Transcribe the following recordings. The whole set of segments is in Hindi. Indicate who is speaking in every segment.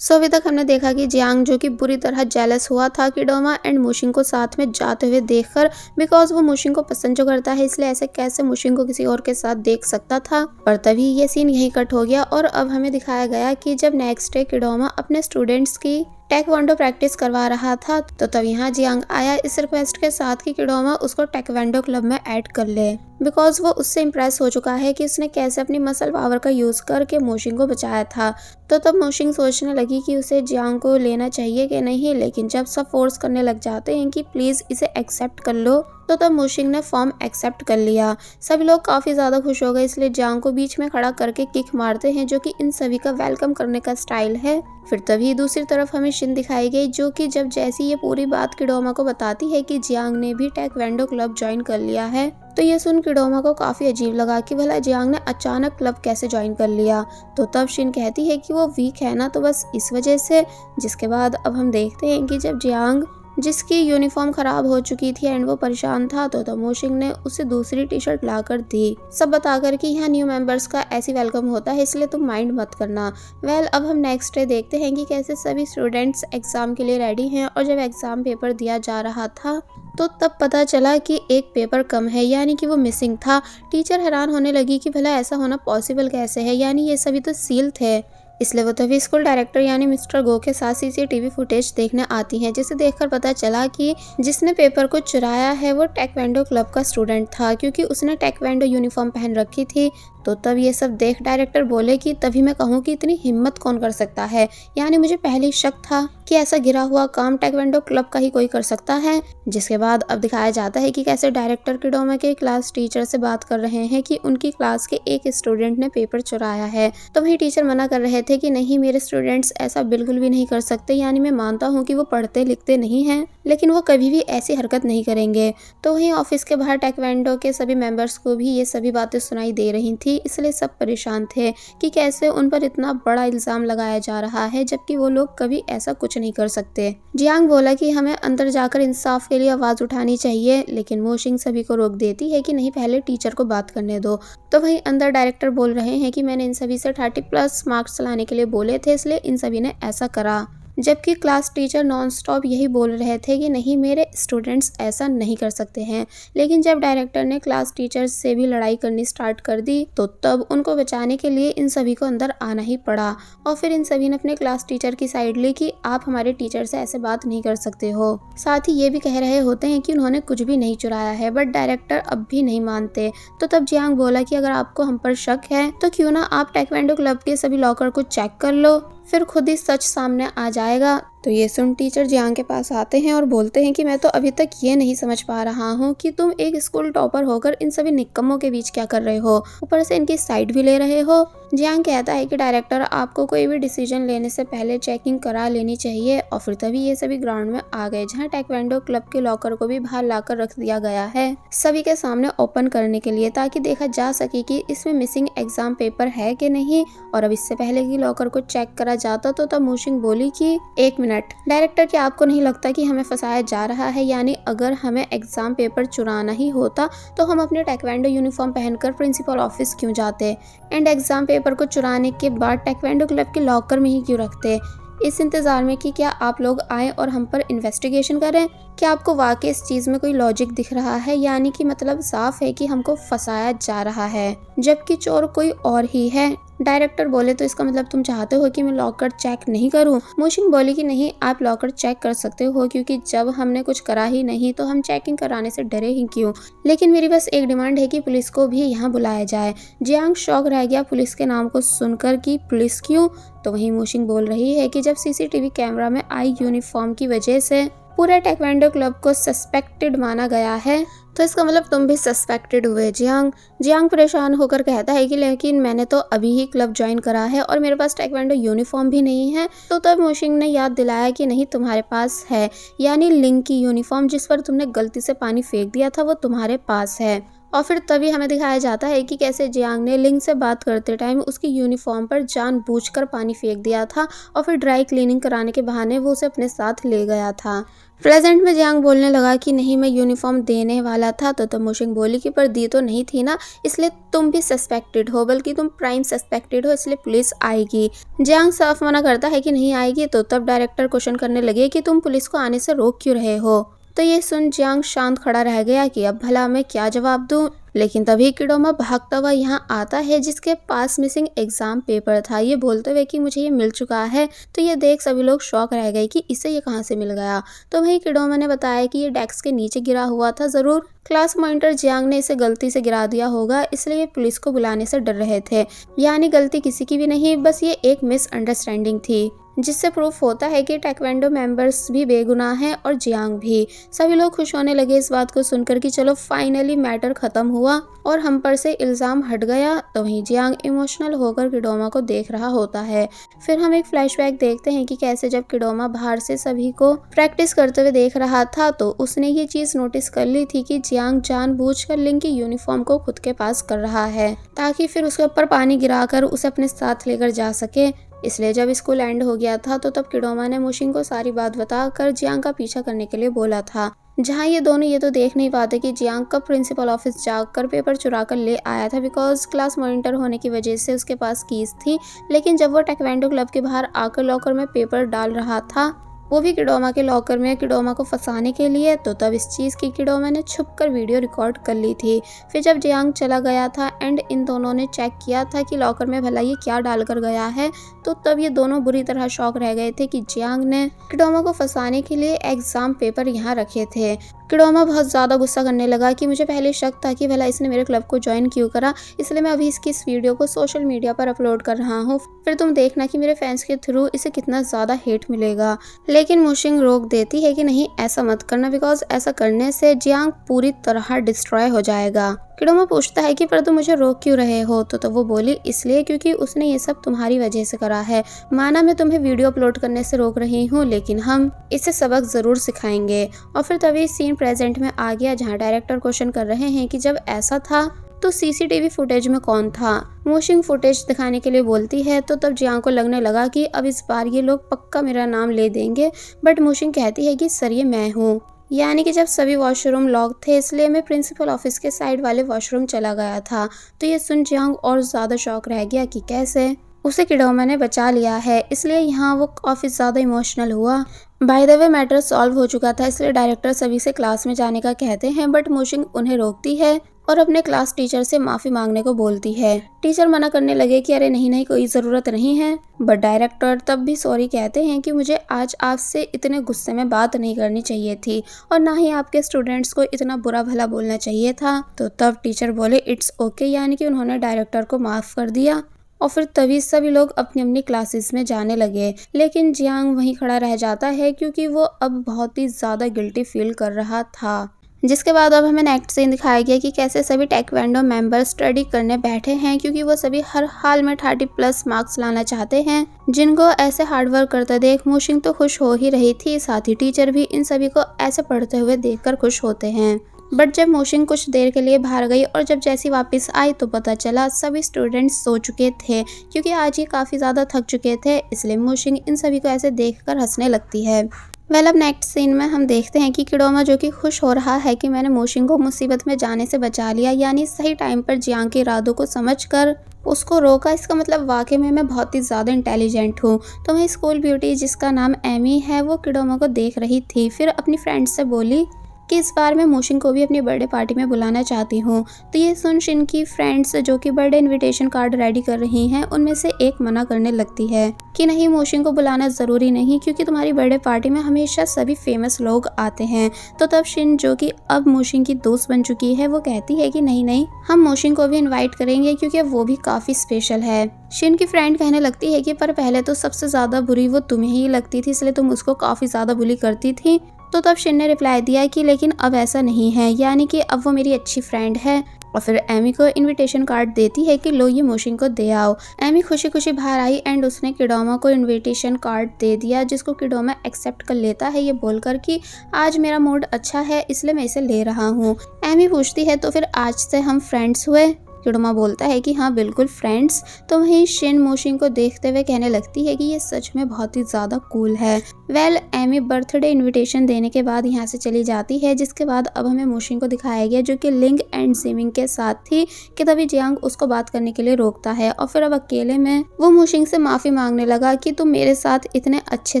Speaker 1: सो अभी तक हमने देखा कि जियांग जो कि बुरी तरह जेलस हुआ था किडोमा एंड मुशिंग को साथ में जाते हुए देखकर, बिकॉज वो मुशिंग को पसंद जो करता है, इसलिए ऐसे कैसे मुशिंग को किसी और के साथ देख सकता था। पर तभी ये सीन यहीं कट हो गया और अब हमें दिखाया गया कि जब नेक्स्ट डे किडोमा अपने स्टूडेंट्स की टेक्वांडो प्रैक्टिस करवा रहा था तो तब यहाँ जियांग आया इस रिक्वेस्ट के साथ कि किडोमा उसको टेक्वांडो क्लब में ऐड कर ले, बिकॉज वो उससे इम्प्रेस हो चुका है कि उसने कैसे अपनी मसल पावर का यूज करके मोशिंग को बचाया था। तो तब मोशिंग सोचने लगी कि उसे जियांग को लेना चाहिए कि नहीं, लेकिन जब सब फोर्स करने लग जाते हैं कि प्लीज इसे एक्सेप्ट कर लो, तो तब मोशिंग ने फॉर्म एक्सेप्ट कर लिया। सभी लोग काफी ज्यादा खुश हो गए, इसलिए जियांग को बीच में खड़ा करके किक मारते हैं, जो कि इन सभी का वेलकम करने का स्टाइल है। फिर तभी दूसरी तरफ हमें शिन दिखाई गई, जो कि जब जैसी ये पूरी बात किडोमा को बताती है कि जियांग ने भी टेक्वांडो क्लब ज्वाइन कर लिया है, तो ये सुन किडोमा को काफी अजीब लगा कि भला जियांग ने अचानक क्लब कैसे ज्वाइन कर लिया। तो तब शिन कहती है कि वो वीक है ना, तो बस इस वजह से। जिसके बाद अब हम देखते हैं कि जब जियांग, जिसकी यूनिफॉर्म खराब हो चुकी थी एंड वो परेशान था, तो तब मोशिंग ने उसे दूसरी टी शर्ट लाकर दी, सब बताकर कि यहाँ न्यू मेंबर्स का ऐसी वेलकम होता है, इसलिए तुम माइंड मत करना। अब हम नेक्स्ट डे देखते हैं कि कैसे सभी स्टूडेंट्स एग्जाम के लिए रेडी हैं और जब एग्जाम पेपर दिया जा रहा था तो तब पता चला कि एक पेपर कम है, यानी कि वो मिसिंग था। टीचर हैरान होने लगी कि भला ऐसा होना पॉसिबल कैसे है, यानी ये सभी तो सील थे। इसलिए वो तभी स्कूल डायरेक्टर यानी मिस्टर गो के साथ सीसीटीवी फुटेज देखने आती हैं, जिसे देखकर पता चला कि जिसने पेपर को चुराया है वो टेक्वांडो क्लब का स्टूडेंट था, क्योंकि उसने टेक्वांडो यूनिफॉर्म पहन रखी थी। तो तब ये सब देख डायरेक्टर बोले कि तभी मैं कहूँ कि इतनी हिम्मत कौन कर सकता है, यानी मुझे पहले ही शक था कि ऐसा गिरा हुआ काम टेक्वांडो क्लब का ही कोई कर सकता है। जिसके बाद अब दिखाया जाता है कि कैसे डायरेक्टर किडोमा के क्लास टीचर से बात कर रहे हैं कि उनकी क्लास के एक स्टूडेंट ने पेपर चुराया है। तो वही टीचर मना कर रहे थे कि नहीं, मेरे स्टूडेंट्स ऐसा बिल्कुल भी नहीं कर सकते, यानी मैं मानता हूँ कि वो पढ़ते लिखते नहीं हैं, लेकिन वो कभी भी ऐसी हरकत नहीं करेंगे। तो वहीं ऑफिस के बाहर टेक्वांडो के सभी मेंबर्स को भी ये सभी बातें सुनाई दे रही थी, इसलिए सब परेशान थे कि कैसे उन पर इतना बड़ा इल्जाम लगाया जा रहा है, जबकि वो लोग कभी ऐसा कुछ नहीं कर सकते। जियांग बोला कि हमें अंदर जाकर इंसाफ के लिए आवाज उठानी चाहिए, लेकिन मोशिंग सभी को रोक देती है कि नहीं, पहले टीचर को बात करने दो। तो वहीं अंदर डायरेक्टर बोल रहे हैं कि मैंने इन सभी से 30+ मार्क्स लाने के लिए बोले थे, इसलिए इन सभी ने ऐसा करा। जबकि क्लास टीचर नॉन स्टॉप यही बोल रहे थे कि नहीं, मेरे स्टूडेंट्स ऐसा नहीं कर सकते हैं। लेकिन जब डायरेक्टर ने क्लास टीचर से भी लड़ाई करनी स्टार्ट कर दी, तो तब उनको बचाने के लिए इन सभी को अंदर आना ही पड़ा और फिर इन सभी ने अपने क्लास टीचर की साइड ली कि आप हमारे टीचर से ऐसे बात नहीं कर सकते हो। साथ ही ये भी कह रहे होते हैं कि उन्होंने कुछ भी नहीं चुराया है, बट डायरेक्टर अब भी नहीं मानते। तो तब जियांग बोला कि अगर आपको हम पर शक है तो क्यों ना आप टेक्वांडो क्लब के सभी लॉकर को चेक कर लो, फिर खुद ही सच सामने आ जाएगा। तो ये सुन टीचर जियांग के पास आते हैं और बोलते हैं कि मैं तो अभी तक ये नहीं समझ पा रहा हूँ कि तुम एक स्कूल टॉपर होकर इन सभी निक्कमों के बीच क्या कर रहे हो, ऊपर से इनकी साइड भी ले रहे हो। जियांग कहता है कि डायरेक्टर, आपको कोई भी डिसीजन लेने से पहले चेकिंग करा लेनी चाहिए। और फिर तभी ये सभी ग्राउंड में आ गए, जहाँ टेक्वांडो क्लब के लॉकर को भी बाहर लाकर रख दिया गया है सभी के सामने ओपन करने के लिए, ताकि देखा जा सके कि इसमें मिसिंग एग्जाम पेपर है कि नहीं। और अब इससे पहले कि लॉकर को चेक करा जाता तो तब मोशिंग बोली कि 1 मिनट डायरेक्टर, क्या आपको नहीं लगता कि हमें फंसाया जा रहा है, यानी अगर हमें एग्जाम पेपर चुराना ही होता तो हम अपने टेक्वांडो यूनिफॉर्म पहनकर प्रिंसिपल ऑफिस क्यों जाते, एंड एग्जाम पेपर को चुराने के बाद टेक्वांडो क्लब के लॉकर में ही क्यों रखते, इस इंतजार में कि क्या आप लोग आए और हम पर इन्वेस्टिगेशन करें। क्या आपको वाकई इस चीज में कोई लॉजिक दिख रहा है, यानी कि मतलब साफ है कि हमको फंसाया जा रहा है जबकि चोर कोई और ही है। डायरेक्टर बोले, तो इसका मतलब तुम चाहते हो कि मैं लॉकर चेक नहीं करूं। मोशिंग बोली कि नहीं, आप लॉकर चेक कर सकते हो, क्योंकि जब हमने कुछ करा ही नहीं तो हम चेकिंग कराने से डरे ही क्यों। लेकिन मेरी बस एक डिमांड है कि पुलिस को भी यहाँ बुलाया जाए। जियांग शॉक रह गया पुलिस के नाम को सुनकर कि पुलिस क्यों। तो वहीं मोशिंग बोल रही है कि जब सीसीटीवी कैमरा में आई यूनिफॉर्म की वजह से पूरे टेक्वांडो क्लब को सस्पेक्टेड माना गया है, तो इसका मतलब तुम भी सस्पेक्टेड हुए। जियांग परेशान होकर कहता है कि लेकिन मैंने तो अभी ही क्लब ज्वाइन करा है और मेरे पास टेक्वांडो यूनिफॉर्म भी नहीं है। तो तब मोशिंग ने याद दिलाया कि नहीं, तुम्हारे पास है, यानी लिंग की यूनिफॉर्म जिस पर तुमने गलती से पानी फेंक दिया था वो तुम्हारे पास है। और फिर तभी हमें दिखाया जाता है कि कैसे जियांग ने लिंग से बात करते टाइम उसकी यूनिफॉर्म पर जानबूझकर पानी फेंक दिया था और फिर ड्राई क्लीनिंग कराने के बहाने वो उसे अपने साथ ले गया था। प्रेजेंट में जियांग बोलने लगा कि नहीं, मैं यूनिफॉर्म देने वाला था, तो तब मोशिंग बोली कि पर दी तो नहीं थी ना, इसलिए तुम भी सस्पेक्टेड हो, बल्कि तुम प्राइम सस्पेक्टेड हो, इसलिए पुलिस आएगी। जियांग साफ मना करता है कि नहीं आएगी, तो तब डायरेक्टर क्वेश्चन करने लगे कि तुम पुलिस को आने से रोक क्यों रहे हो। तो ये सुन जियांग शांत खड़ा रह गया कि अब भला मैं क्या जवाब दूं। लेकिन तभी किडोमा भागता हुआ यहाँ आता है जिसके पास मिसिंग एग्जाम पेपर था, ये बोलते हुए कि मुझे ये मिल चुका है। तो ये देख सभी लोग शॉक रह गए कि इसे ये कहाँ से मिल गया। तो वहीं किडोमा ने बताया कि ये डेस्क के नीचे गिरा हुआ था, जरूर क्लास मॉनिटर जियांग ने इसे गलती से गिरा दिया होगा, इसलिए ये पुलिस को बुलाने से डर रहे थे। यानी गलती किसी की भी नहीं, बस ये एक मिसअंडरस्टैंडिंग थी, जिससे प्रूफ होता है कि टेक्वेंडो मेंबर्स भी बेगुनाह हैं और जियांग भी। सभी लोग खुश होने लगे इस बात को सुनकर कि चलो फाइनली मैटर खत्म हुआ और हम पर से इल्जाम हट गया। तो वहीं जियांग इमोशनल होकर किडोमा को देख रहा होता है। फिर हम एक फ्लैशबैक देखते हैं कि कैसे जब किडोमा बाहर से सभी को प्रैक्टिस करते हुए देख रहा था, तो उसने ये चीज नोटिस कर ली थी कि जियांग जानबूझकर लिंग की यूनिफॉर्म को खुद के पास कर रहा है ताकि फिर उसके ऊपर पानी गिराकर उसे अपने साथ लेकर जा सके। इसलिए जब स्कूल एंड हो गया था, तो तब किडोमा ने मोशिंग को सारी बात बताकर जियांग का पीछा करने के लिए बोला था। जहां ये दोनों ये तो देख नहीं पाते कि जियांग कब प्रिंसिपल ऑफिस जाकर पेपर चुरा कर ले आया था, बिकॉज क्लास मॉनिटर होने की वजह से उसके पास कीज थी। लेकिन जब वो टेक्वेंडो क्लब के बाहर आकर लॉकर में पेपर डाल रहा था, वो भी किडोमा के लॉकर में, किडोमा को फंसाने के लिए, तो तब इस चीज की किडोमा ने छुपकर वीडियो रिकॉर्ड कर ली थी। फिर जब जियांग चला गया था एंड इन दोनों ने चेक किया था कि लॉकर में भला ये क्या डालकर गया है, तो तब ये दोनों बुरी तरह शॉक रह गए थे कि जियांग ने किडोमा को फंसाने के लिए एग्जाम पेपर यहाँ रखे थे। किडोमा बहुत ज़्यादा गुस्सा करने लगा कि मुझे पहले शक था कि भला इसने मेरे क्लब को ज्वाइन क्यों करा, इसलिए मैं अभी इसकी इस वीडियो को सोशल मीडिया पर अपलोड कर रहा हूँ, फिर तुम देखना कि मेरे फैंस के थ्रू इसे कितना ज़्यादा हेट मिलेगा। लेकिन मोशिंग रोक देती है कि नहीं, ऐसा मत करना, बिकॉज ऐसा करने से जियांग पूरी तरह डिस्ट्रॉय हो जाएगा। किडोमा पूछता है कि पर तुम मुझे रोक क्यों रहे हो, तो वो बोली इसलिए क्योंकि उसने ये सब तुम्हारी वजह से करा है। माना मैं तुम्हें वीडियो अपलोड करने से रोक रही हूँ, लेकिन हम इसे सबक जरूर सिखाएंगे। और फिर तभी सीन प्रेजेंट में आ गया जहाँ डायरेक्टर क्वेश्चन कर रहे हैं कि जब ऐसा था तो सीसीटीवी फुटेज में कौन था। मोशिंग फुटेज दिखाने के लिए बोलती है, तो तब जियांग को लगने लगा कि अब इस बार ये लोग पक्का मेरा नाम ले देंगे, बट मोशिंग कहती है कि सर ये मैं हूँ। यानी कि जब सभी वॉशरूम लॉक थे, इसलिए मैं प्रिंसिपल ऑफिस के साइड वाले वॉशरूम चला गया था। तो ये सुन जियांग और ज़्यादा शॉक रह गया कि कैसे उसे किडोमा ने बचा लिया है, इसलिए यहाँ वो काफ़ी ज़्यादा इमोशनल हुआ। By the way matter solve हो चुका था, इसलिए डायरेक्टर सभी से क्लास में जाने का कहते हैं, बट मोशिंग उन्हें रोकती है और अपने क्लास टीचर से माफ़ी मांगने को बोलती है। टीचर मना करने लगे कि अरे नहीं कोई ज़रूरत नहीं है, बट डायरेक्टर तब भी सॉरी कहते हैं कि मुझे आज आपसे इतने गुस्से में बात नहीं करनी चाहिए थी और ना ही आपके स्टूडेंट्स को इतना बुरा भला बोलना चाहिए था। तो तब टीचर बोले इट्स ओके, यानी कि उन्होंने डायरेक्टर को माफ़ कर दिया। और फिर तभी सभी लोग अपनी अपनी क्लासेस में जाने लगे, लेकिन जियांग वहीं खड़ा रह जाता है क्योंकि वो अब बहुत ही ज़्यादा गिल्टी फील कर रहा था। जिसके बाद अब हमें नेक्स्ट सीन दिखाया गया कि कैसे सभी टेक्वेंडो मेंबर स्टडी करने बैठे हैं, क्योंकि वो सभी हर हाल में 30+ मार्क्स लाना चाहते हैं। जिनको ऐसे हार्डवर्क करते देख मोशिंग तो खुश हो ही रही थी, साथ ही टीचर भी इन सभी को ऐसे पढ़ते हुए देखकर खुश होते हैं। बट जब मोशिंग कुछ देर के लिए बाहर गई और जब जैसी वापस आई तो पता चला सभी स्टूडेंट्स सो चुके थे, क्योंकि आज ये काफ़ी ज़्यादा थक चुके थे। इसलिए मोशिंग इन सभी को ऐसे देखकर हंसने लगती है। अब नेक्स्ट सीन में हम देखते हैं कि किडोमा जो कि खुश हो रहा है कि मैंने मोशिंग को मुसीबत में जाने से बचा लिया, यानी सही टाइम पर जियांग के इरादों को समझकर उसको रोका। इसका मतलब वाकई में मैं बहुत ही ज़्यादा इंटेलिजेंट हूँ। तो वही स्कूल ब्यूटी जिसका नाम एमी है वो किडोमा को देख रही थी, फिर अपनी फ्रेंड से बोली कि इस बार मैं मोशिंग को भी अपनी बर्थडे पार्टी में बुलाना चाहती हूँ। तो ये सुन शिन की फ्रेंड्स जो कि बर्थडे इनविटेशन कार्ड रेडी कर रही हैं, उनमें से एक मना करने लगती है कि नहीं मोशिंग को बुलाना ज़रूरी नहीं, क्योंकि तुम्हारी बर्थडे पार्टी में हमेशा सभी फेमस लोग आते हैं। तो तब शिन जो कि अब मोशिंग की दोस्त बन चुकी है वो कहती है कि नहीं हम मोशिंग को भी इन्वाइट करेंगे, क्योंकि वो भी काफ़ी स्पेशल है। शिन की फ्रेंड कहने लगती है कि पर पहले तो सबसे ज़्यादा बुरी वो तुम्हें ही लगती थी, इसलिए तुम उसको काफ़ी ज़्यादा बुली करती थी। तो तब शिन ने रिप्लाई दिया कि लेकिन अब ऐसा नहीं है, यानी कि अब वो मेरी अच्छी फ्रेंड है। और फिर एमी को इनविटेशन कार्ड देती है कि लो ये मोशिंग को दे आओ। एमी खुशी खुशी बाहर आई एंड उसने किडोमा को इनविटेशन कार्ड दे दिया, जिसको किडोमा एक्सेप्ट कर लेता है ये बोलकर कि आज मेरा मूड अच्छा है इसलिए मैं इसे ले रहा हूँ। एमी पूछती है तो फिर आज से हम फ्रेंड्स हुए? किडोमा बोलता है कि हाँ बिल्कुल फ्रेंड्स। तो वहीं शिन मोशिंग को देखते हुए कहने लगती है कि ये सच में बहुत ही ज़्यादा कूल है। वेल एमी बर्थडे इनविटेशन देने के बाद यहाँ से चली जाती है, जिसके बाद अब हमें मोशिंग को दिखाया गया जो कि लिंग एंड जिमिंग के साथ थी कि तभी जियांग उसको बात करने के लिए रोकता है और फिर अब अकेले में वो मोशिंग से माफ़ी मांगने लगा कि तुम मेरे साथ इतने अच्छे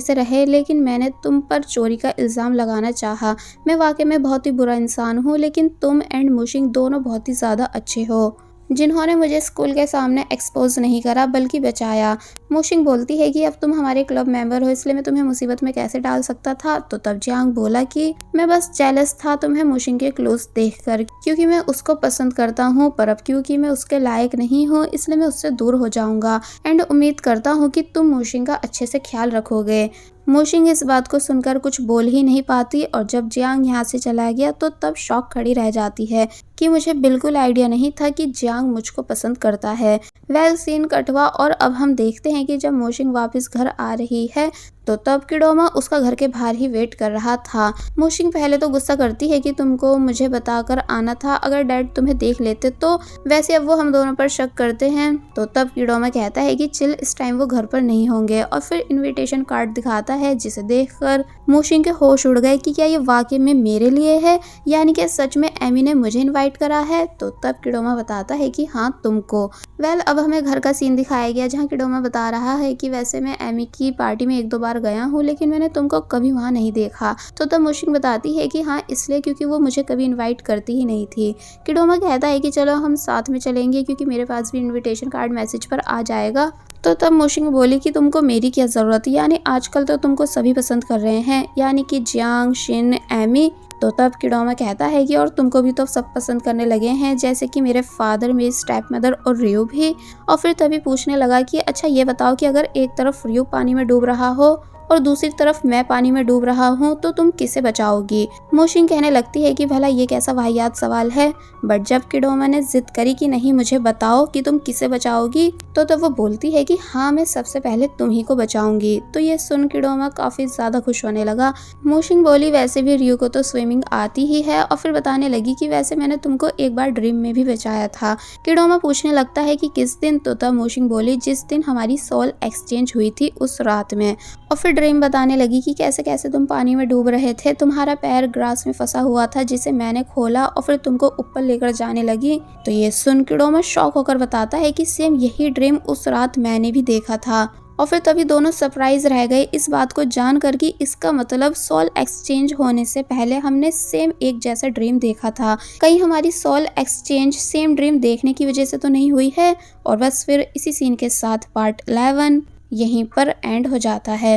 Speaker 1: से रहे लेकिन मैंने तुम पर चोरी का इल्ज़ाम लगाना चाहा। मैं वाकई में बहुत ही बुरा इंसान हूँ, लेकिन तुम एंड मोशिंग दोनों बहुत ही ज़्यादा अच्छे हो जिन्होंने मुझे स्कूल के सामने एक्सपोज नहीं करा बल्कि बचाया। मोशिंग बोलती है कि अब तुम हमारे क्लब मेंबर हो इसलिए मैं तुम्हें मुसीबत में कैसे डाल सकता था। तो तब जियांग बोला कि मैं बस जेलस था तुम्हें मोशिंग के क्लोज देखकर, क्योंकि मैं उसको पसंद करता हूँ, पर अब क्योंकि मैं उसके लायक नहीं हूँ इसलिए मैं उससे दूर हो जाऊंगा एंड उम्मीद करता हूँ कि तुम मोशिंग का अच्छे से ख्याल रखोगे। मोशिंग इस बात को सुनकर कुछ बोल ही नहीं पाती और जब जियांग यहाँ से चला गया तो तब शॉक खड़ी रह जाती है कि मुझे बिल्कुल आइडिया नहीं था कि जियांग मुझको पसंद करता है। वेल सीन कट हुआ और अब हम देखते हैं कि जब मोशिंग वापस घर आ रही है तो तब किडोमा उसका घर के बाहर ही वेट कर रहा था। मोशिंग पहले तो गुस्सा करती है कि तुमको मुझे बताकर आना था, अगर डैड तुम्हें देख लेते तो। वैसे अब वो हम दोनों पर शक करते हैं। तो तब किडोमा कहता है कि चिल इस टाइम वो घर पर नहीं होंगे और फिर इनविटेशन कार्ड दिखाता है, जिसे देखकर मोशिंग के होश उड़ गए कि क्या ये वाकई में मेरे लिए है, यानी कि सच में एमी ने मुझे इनवाइट करा है। तो तब किडोमा बताता है कि हाँ तुमको। वेल अब हमें घर का सीन दिखाया गया जहाँ किडोमा बता रहा है कि वैसे मैं एमी की पार्टी में 1-2 बार गया हूँ लेकिन मैंने तुमको कभी वहाँ नहीं देखा। तो तब मोशिंग बताती है कि हाँ इसलिए क्योंकि वो मुझे कभी इनवाइट करती ही नहीं थी। किडोमा कहता है कि चलो हम साथ में चलेंगे क्योंकि मेरे पास भी इनविटेशन कार्ड मैसेज पर आ जाएगा। तो तब मोशिंग बोली कि तुमको मेरी क्या ज़रूरत है, यानी आजकल तो तुमको सभी पसंद कर रहे हैं, यानी कि जियांग, शिन, एमी। तो तब किडोमा कहता है कि और तुमको भी तो सब पसंद करने लगे हैं, जैसे कि मेरे फादर, मेरी स्टेप मदर और रियो भी। और फिर तभी पूछने लगा कि अच्छा ये बताओ कि अगर एक तरफ रियो पानी में डूब रहा हो और दूसरी तरफ मैं पानी में डूब रहा हूँ तो तुम किसे बचाओगी। मोशिंग कहने लगती है कि भला ये कैसा वाहियात सवाल है। बट जब किडोमा ने जिद करी कि नहीं मुझे बताओ कि तुम किसे बचाओगी, तो तब वो बोलती है कि हाँ मैं सबसे पहले तुम ही को बचाऊंगी। तो ये सुन किडोमा काफी ज्यादा खुश होने लगा। मोशिंग बोली वैसे भी रियो को तो स्विमिंग आती ही है और फिर बताने लगी कि वैसे मैंने तुमको एक बार ड्रीम में भी बचाया था। किडोमा पूछने लगता है कि किस दिन। तो तब मोशिंग बोली जिस दिन हमारी सोल एक्सचेंज हुई थी उस रात में। और फिर ड्रीम बताने लगी कि कैसे कैसे तुम पानी में डूब रहे थे, तुम्हारा पैर ग्रास में फंसा हुआ था जिसे मैंने खोला और फिर तुमको ऊपर लेकर जाने लगी। तो ये सुन किडोमा शॉक होकर बताता है कि सेम यही ड्रीम उस रात मैंने भी देखा था। और फिर तभी दोनों सरप्राइज रह गए इस बात को जानकर कि इसका मतलब सोल एक्सचेंज होने से पहले हमने सेम एक जैसा ड्रीम देखा था। कहीं हमारी सोल एक्सचेंज सेम ड्रीम देखने की वजह से तो नहीं हुई है। और बस फिर इसी सीन के साथ पार्ट 11 यहीं पर एंड हो जाता है।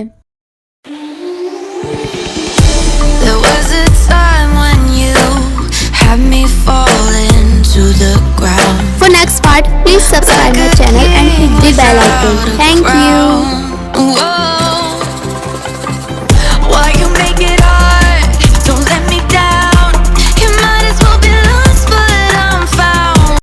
Speaker 2: There was a time when you had me falling to the ground.
Speaker 1: For next part, please subscribe my channel and hit the bell icon. Thank you.